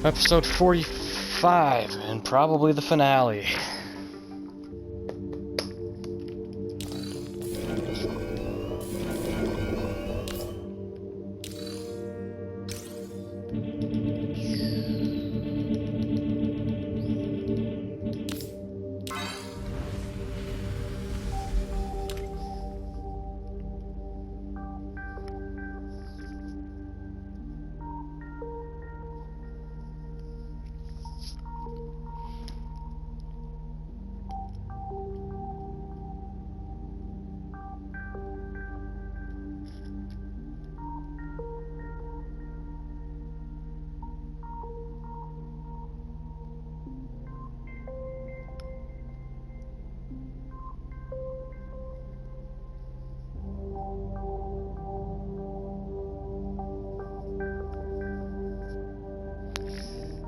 Episode 45, and probably the finale.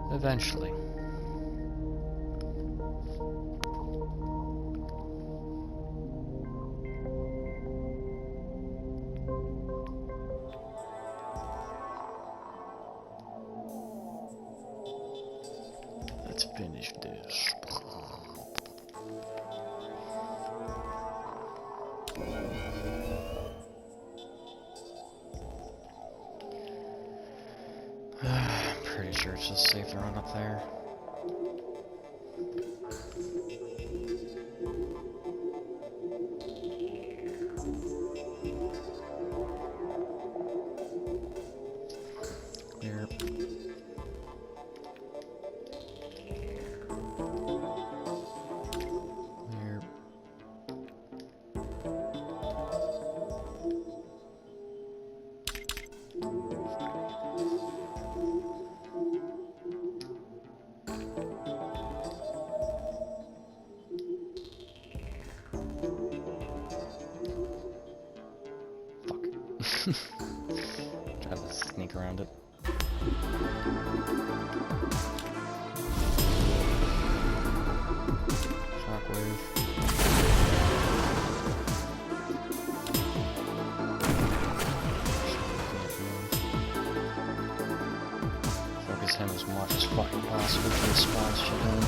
Eventually. Let's finish this. I'm pretty sure it's just safe to run up there. Here. Here. Try to sneak around it. Shockwave. Focus him as much as fucking possible for the spawns shit in.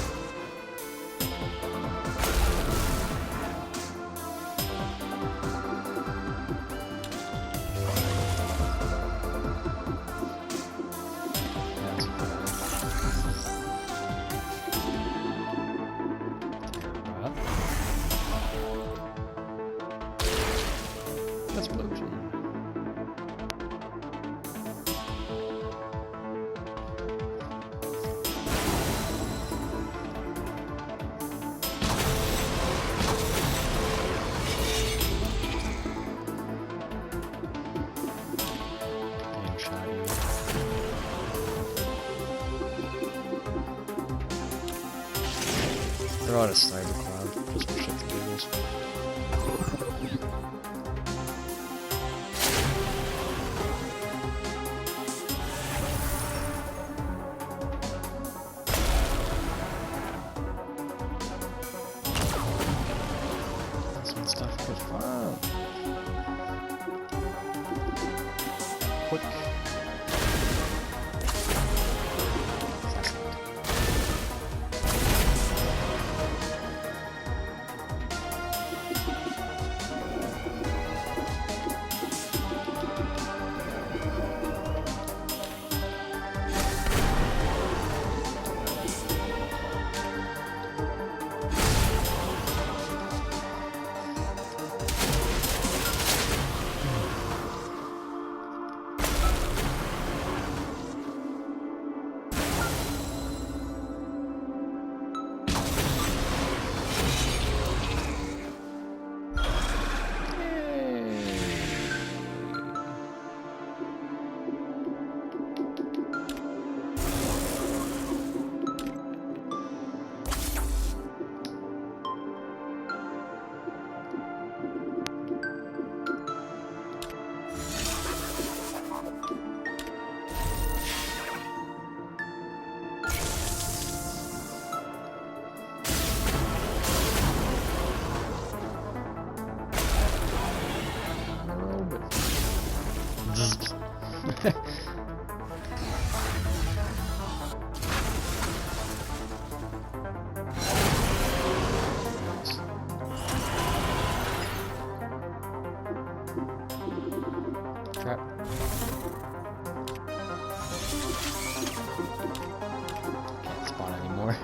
Explosion. Game shot you. Throw out a sniper cloud just for shit the giggles. Stuff for fun. Quick. Crap. Can't spawn anymore.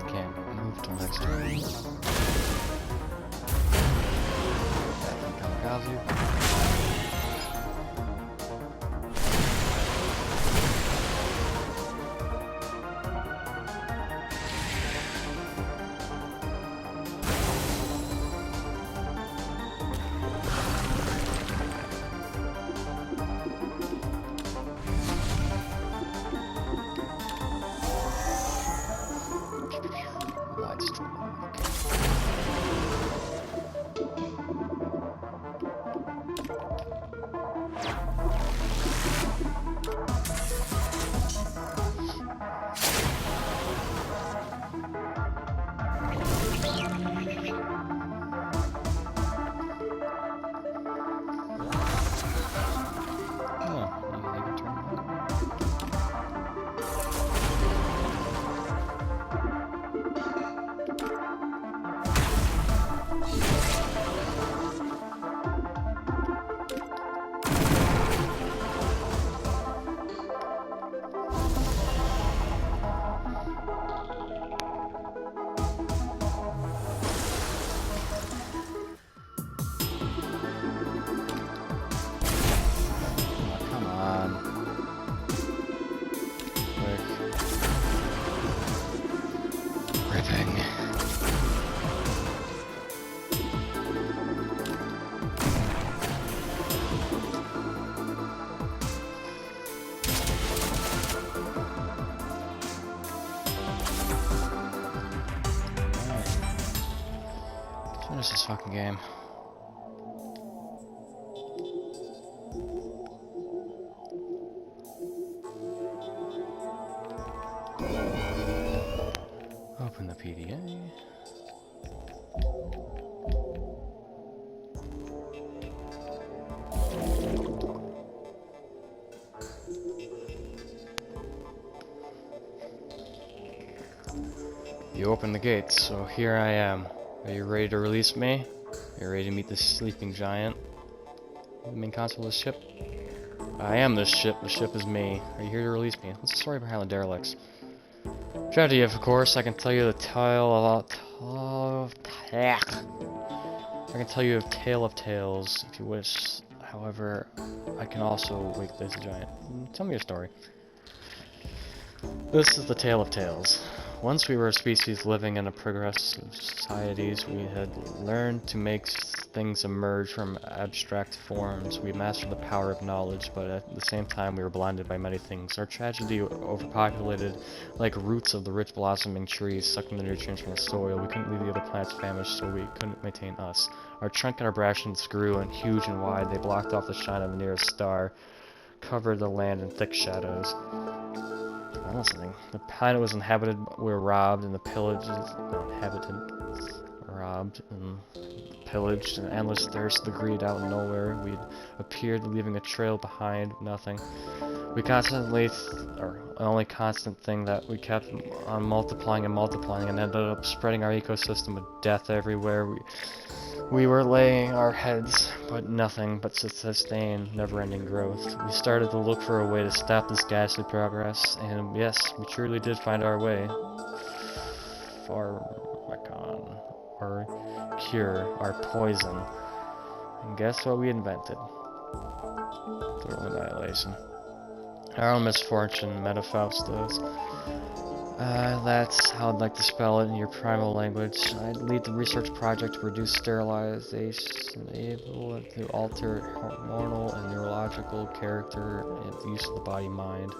Can't move till next turn. Kamikaze. Finish this fucking game. Open the PDA. You open the gates, so here I am. Are you ready to release me? Are you ready to meet this sleeping giant? The main console of the ship? I am this ship, the ship is me. Are you here to release me? What's the story behind the Derelicts? Tragedy, of course. I can tell you the tale of I can tell you a tale of tales, if you wish. However, I can also wake this giant. Tell me a story. This is the tale of tales. Once we were a species living in a progressive societies, we had learned to make things emerge from abstract forms. We mastered the power of knowledge, but at the same time we were blinded by many things. Our tragedy overpopulated like roots of the rich blossoming trees, sucking the nutrients from the soil. We couldn't leave the other planets famished, so we couldn't maintain us. Our trunk and our branches grew, and huge and wide, they blocked off the shine of the nearest star, covered the land in thick shadows. I'm listening. The planet was inhabited, we were robbed, and the pillages, robbed and pillaged, and endless thirst, the greed out of nowhere. We'd appeared, leaving a trail behind, nothing. We constantly, or the only constant thing that we kept on multiplying and multiplying, and ended up spreading our ecosystem with death everywhere. We were laying our heads, but nothing but to sustain never-ending growth. We started to look for a way to stop this ghastly progress, and yes, we truly did find our way. Pharmacon, or cure, our poison. And guess what we invented? Total annihilation. Our own misfortune, Metafaustos. That's how I'd like to spell it in your primal language. I'd lead the research project to reduce sterilization, able to alter hormonal and neurological character and the use of the body-mind.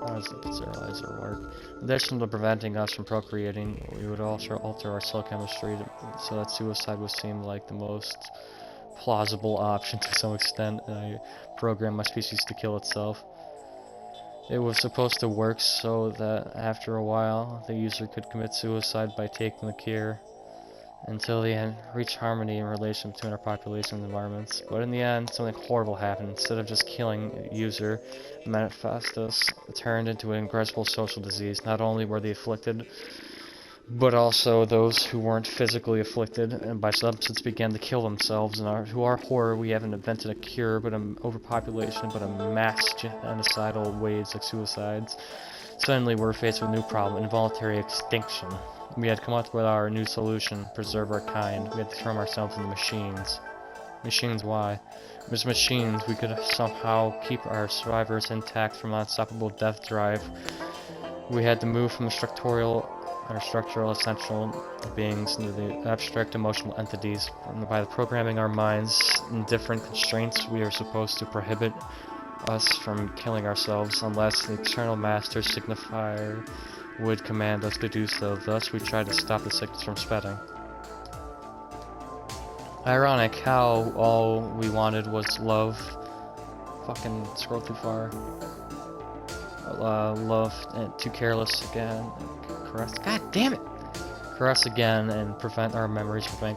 How does the sterilizer work? In addition to preventing us from procreating, we would also alter our cell chemistry so that suicide would seem like the most plausible option to some extent, and I programmed my species to kill itself. It was supposed to work so that after a while, the user could commit suicide by taking the cure. until they had reached harmony in relation between our population and environments. But in the end, something horrible happened. Instead of just killing a user, Manifestos turned into an aggressive social disease. Not only were the afflicted, but also those who weren't physically afflicted and by substance began to kill themselves. And to our horror, we haven't invented a cure, but an overpopulation, but a mass genocidal waves like suicides. Suddenly, we're faced with a new problem: involuntary extinction. We had come up with our new solution: preserve our kind. We had to turn ourselves into machines. Machines, why? As machines, we could somehow keep our survivors intact from unstoppable death drive. We had to move from the structural essential beings into the abstract emotional entities. And by programming our minds in different constraints, we are supposed to prohibit us from killing ourselves unless the external master signifier would command us to do so. Thus, we tried to stop the sickness from spreading. Ironic how all we wanted was love. Fucking scroll too far. Love and too careless again. Caress. God damn it! Caress again and prevent our memories from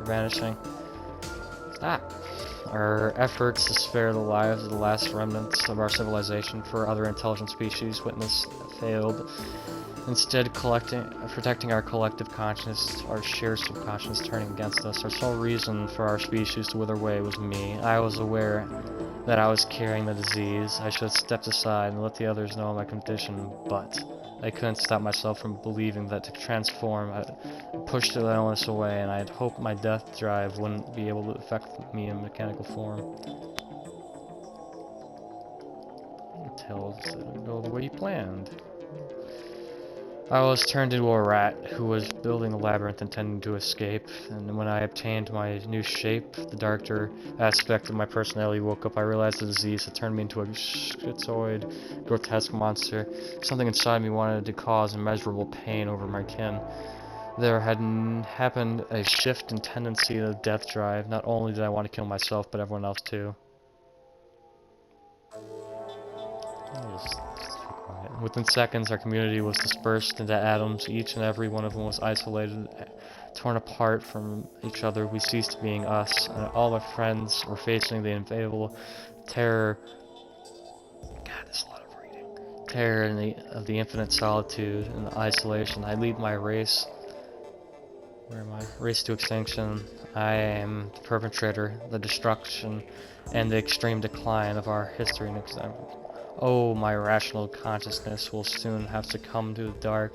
vanishing. Stop. Our efforts to spare the lives of the last remnants of our civilization for other intelligent species failed. Instead, protecting our collective consciousness, our shared subconscious turning against us. Our sole reason for our species to wither away was me. I was aware that I was carrying the disease. I should have stepped aside and let the others know my condition, but I couldn't stop myself from believing that to transform, I pushed the illness away, and I had hoped my death drive wouldn't be able to affect me in mechanical form. Until it didn't go the way you planned. I was turned into a rat who was building a labyrinth intending to escape, and when I obtained my new shape, the darker aspect of my personality woke up. I realized the disease had turned me into a schizoid, grotesque monster. Something inside me wanted to cause immeasurable pain over my kin. There had happened a shift in tendency to the death drive. Not only did I want to kill myself, but everyone else too. Within seconds, our community was dispersed into atoms. Each and every one of them was isolated, torn apart from each other. We ceased being us, and all my friends were facing the inevitable terror. God, there's a lot of reading. Terror of the infinite solitude and the isolation. I lead my race. Where am I? Race to extinction. I am the perpetrator, the destruction, and the extreme decline of our history and example. Oh, my rational consciousness will soon have succumbed to the dark,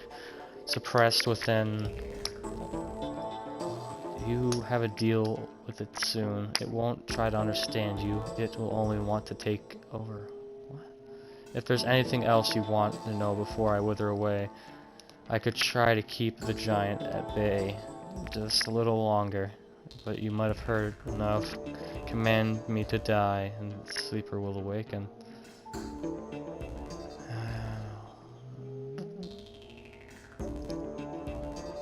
suppressed within. You have a deal with it soon. It won't try to understand you. It will only want to take over. What? If there's anything else you want to know before I wither away, I could try to keep the giant at bay just a little longer. But you might have heard enough. Command me to die, and the sleeper will awaken.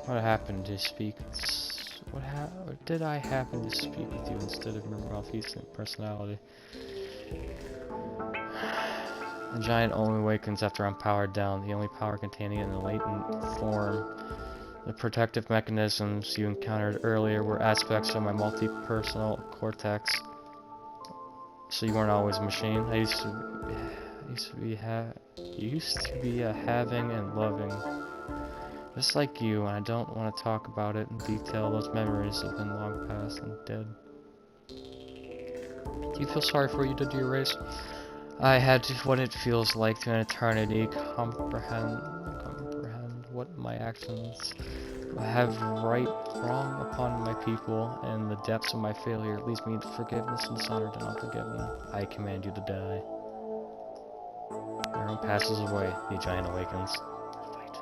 What happened to speak? Did I happen to speak with you instead of your malfeasant personality? The giant only awakens after I'm powered down. The only power containing in a latent form. The protective mechanisms you encountered earlier were aspects of my multi-personal cortex. So you weren't always a machine. I used to be having and loving, just like you. And I don't want to talk about it in detail. Those memories have been long past and dead. Do you feel sorry for what you did to your race? I had what it feels like to an eternity comprehend what my actions have wrong upon my people, and the depths of my failure leads me to forgiveness and dishonor to unforgiven. I command you to die. Everyone passes away, the giant awakens. Fight.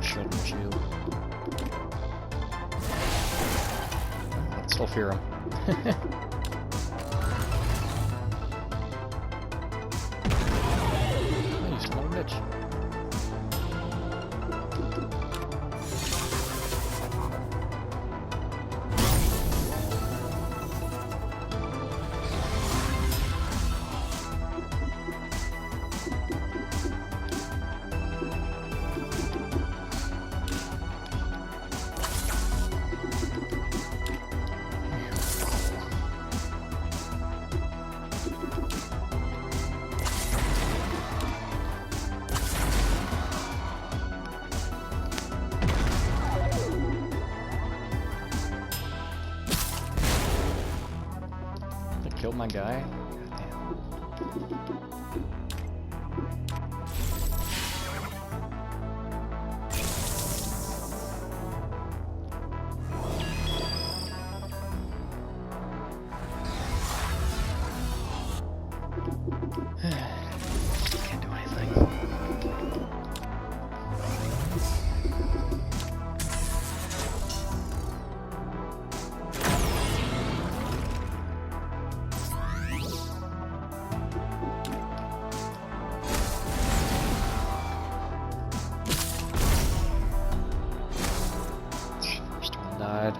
Shouldn't you? still fear him. Oh, you son of a bitch. Killed my guy? Can't do anything. Died.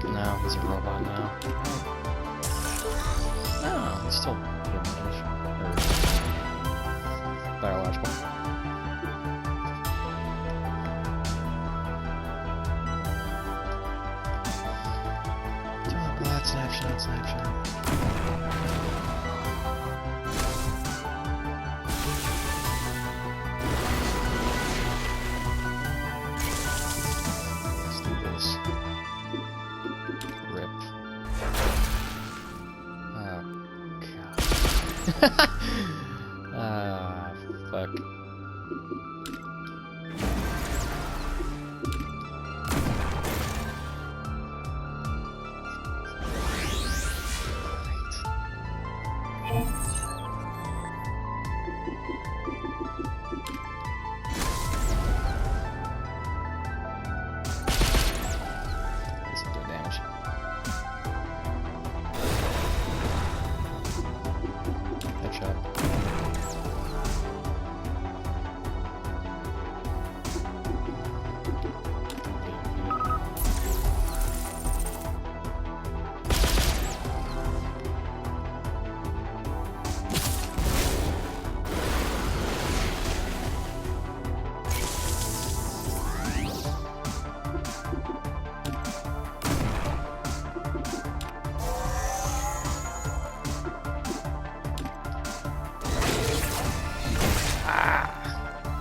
No, he's a robot now. No, he's still human-ish. Or biological. Oh god, snapshot, snapshot. Let's do this. Rip. Oh, God. Ah, fuck. This will do damage. Headshot.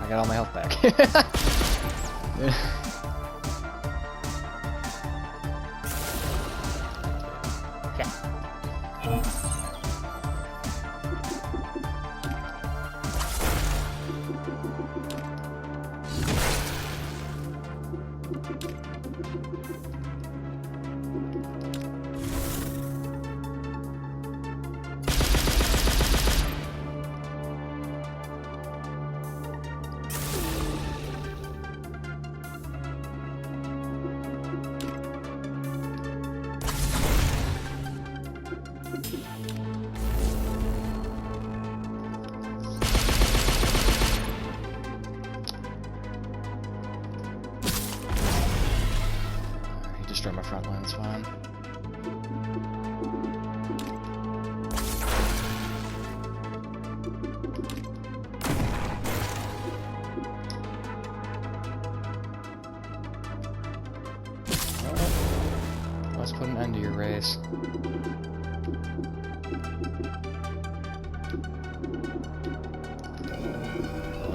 I got all my health back. Destroy my front line, it's fine. Let's put an end to your race.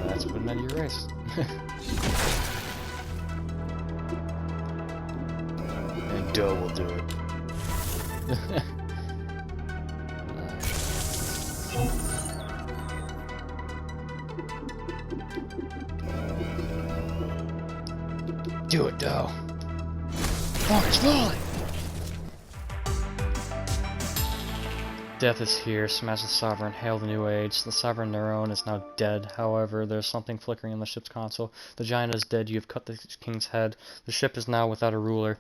Let's put an end to your race. And Doe will do it. Do it, Doe. Oh, it's falling! Death is here, smash the Sovereign, hail the new age. The Sovereign Neuron is now dead. However, there's something flickering in the ship's console. The giant is dead, you have cut the king's head. The ship is now without a ruler.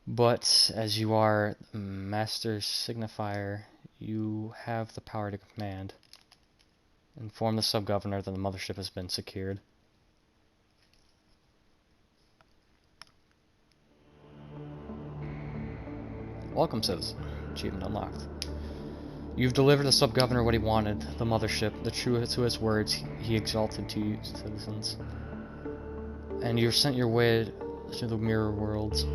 But, as you are Master Signifier, you have the power to command. Inform the sub-governor that the mothership has been secured. Welcome, citizen. Achievement unlocked. You've delivered the sub-governor what he wanted, the mothership, the true to his words he exalted to you, citizens. And you're sent your way to the mirror worlds.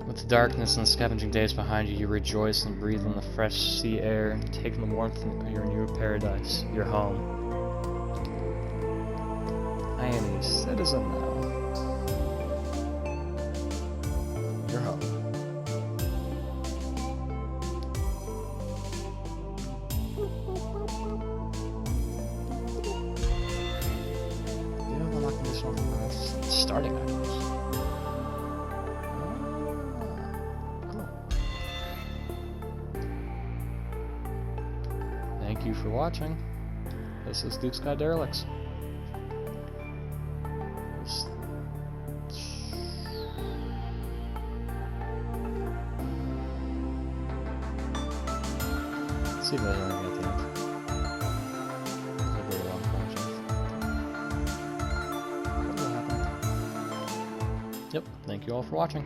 With the darkness and the scavenging days behind you, you rejoice and breathe in the fresh sea air and take in the warmth of your new paradise, your home. I am a citizen now. Your home. You have unlocked this one starting items. Cool. Thank you for watching. This is Sky Derelicts. See if I ever get that. It's a very long project. What will happen? Yep, thank you all for watching.